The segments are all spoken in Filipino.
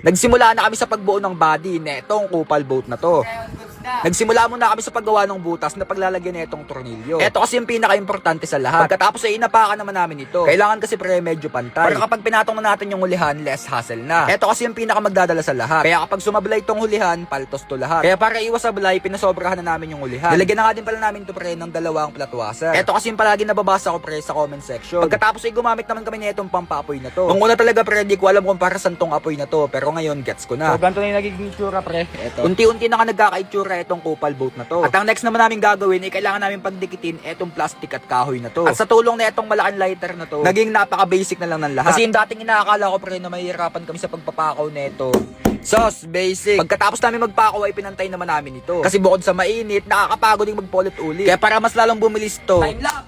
Nagsimula na kami sa pagbuo ng body netong kupal boat na to. Nagsimula muna kami sa paggawa ng butas na paglalagyan na itong tornilyo. Ito kasi yung pinaka-importante sa lahat. Pagkatapos ay inapakan naman namin ito. Kailangan kasi pre medyo pantay. Para kapag pinatong na natin yung hulihan, less hassle na. Ito kasi yung pinaka-magdadala sa lahat. Kaya kapag sumablay itong hulihan, paltos to lahat. Kaya para iwas sablay, pinasobrahan na namin yung hulihan. Nilagyan na nga din pala namin to pre ng dalawang flat washer. Ito kasi yung palagi nababasa ko pre sa comment section. Pagkatapos ay gumamit naman kami nitong pampaapoy na to. Nung una talaga pre, di ko alam kung para saan tong apoy na to. Pero ngayon, gets ko na. So, ganito na yung nagiging itsura, pre. Ito. Unti-unti na nga nagkakaitsura itong kupal boat na to. At ang next naman namin gagawin ay kailangan namin pagdikitin itong plastic at kahoy na to. At sa tulong na itong malaking lighter na to, naging napaka-basic na lang ng lahat. Kasi yung dating inaakala ko pre na mahihirapan kami sa pagpapakaw nito. Sos, basic. Pagkatapos namin magpakaw ay pinantay naman namin ito. Kasi bukod sa mainit, nakakapagod yung magpulit-ulit. Kaya para mas lalong bumilis to,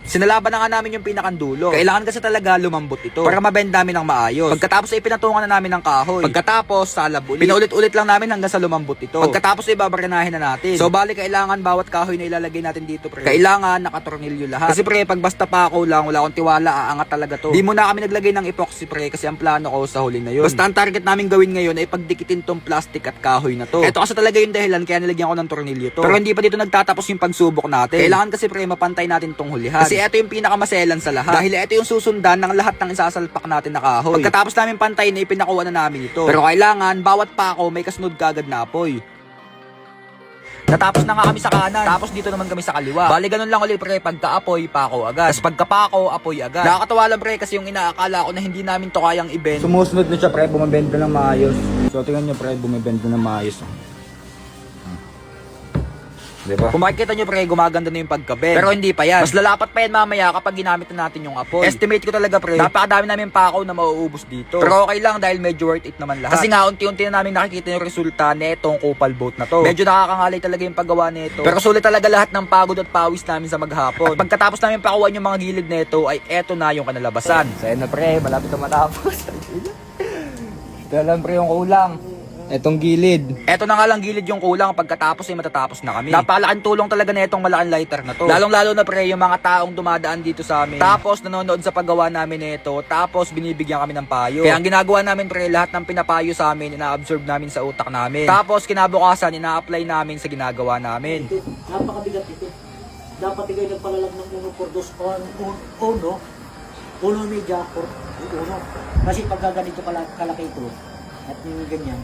sinalaban na nga namin yung pinakandulo. Kailangan kasi talaga lumambot ito para mabend namin ng maayos. Pagkatapos ay pinatungan na namin ng kahoy. Pagkatapos, salab ulit. Pinaulit-ulit lang namin hanggang sa lumambot ito. Pagkatapos ay babaranahin na natin. So bali kailangan bawat kahoy na ilalagay natin dito pre, kailangan nakatornilyo lahat. Kasi pre, pag basta pakaw lang, wala akong tiwala, aangat talaga to. Di muna kami naglagay ng epoxy pre kasi ang plano ko sa huli na yun. Basta ang target namin gawin ngayon ay pagdikitin tong plastic at kahoy na to. Ito kasi talaga yung dahilan kaya nilagyan ko ng tornilyo to. Pero hindi pa dito nagtatapos yung pagsubok natin. Kailangan kasi pre mapantay natin tong hulihan. Kasi ito yung pinakamaselan sa lahat. Dahil ito yung susundan ng lahat ng isasalpak natin na kahoy. Pagkatapos namin pantay na ipinakuha na namin ito. Pero kailangan bawat pako may kasunod kagad na apoy. Natapos na nga kami sa kanan, tapos dito naman kami sa kaliwa. Bali ganun lang ulit pre, pagka-apoy, pako agad. Tapos pagka-pako, apoy agad. Nakakatawa lang pre kasi yung inaakala ko na hindi namin to kayang i-bend. Sumusunod na siya, pre. Bumibenta ng maayos. So, tingnan nyo, pre. Bumibenta ng maayos. Diba? Kung makikita nyo pre, gumaganda na yung pagka-bend. Pero hindi pa yan. Mas lalapat pa yan mamaya kapag ginamit na natin yung apoy. Estimate ko talaga pre, napakadami namin pakaw na mauubos dito. Pero okay lang dahil medyo worth it naman lahat. Kasi nga, unti-unti na namin nakikita yung resulta netong kupal boat na to. Medyo nakakangalay talaga yung paggawa nito. Pero sulit talaga lahat ng pagod at pawis namin sa maghapon. At pagkatapos namin pakuhan yung mga gilid nito, ay eto na yung kanalabasan. So, na, pre. Malapit na matapos. Ito lang, pre, yung kulang. Etong gilid. Eto na nga lang gilid yung kulang, pagkatapos ay matatapos na kami. Napakalaking tulong talaga na itong malaking lighter na to. Lalong-lalo na pre yung mga taong dumadaan dito sa amin. Tapos nanonood sa paggawa namin nito, tapos binibigyan kami ng payo. Kaya ang ginagawa namin pre, lahat ng pinapayo sa amin, ina-absorb namin sa utak namin. Tapos kinabukasan, ina-apply namin sa ginagawa namin. Napakabigat ito. Dapat ikaw nagpalalag ng uno por dos uno media por uno. Kasi pag ganito kalaki ito, at yung ganyan,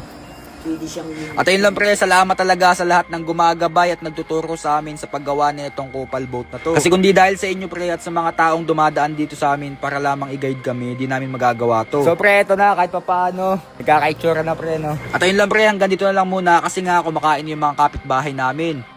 pwede siyang... At ayun lang pre, salamat talaga sa lahat ng gumagabay at nagtuturo sa amin sa paggawa nitong kupal boat na to. Kasi kundi dahil sa inyo pre at sa mga taong dumadaan dito sa amin para lamang i-guide kami, di namin magagawa to. So, pre, ito na. Kahit pa paano. Nagkakaitsura na, pre, no? At ayun lang pre, hanggang dito na lang muna kasi nga kumakain yung mga kapitbahay namin.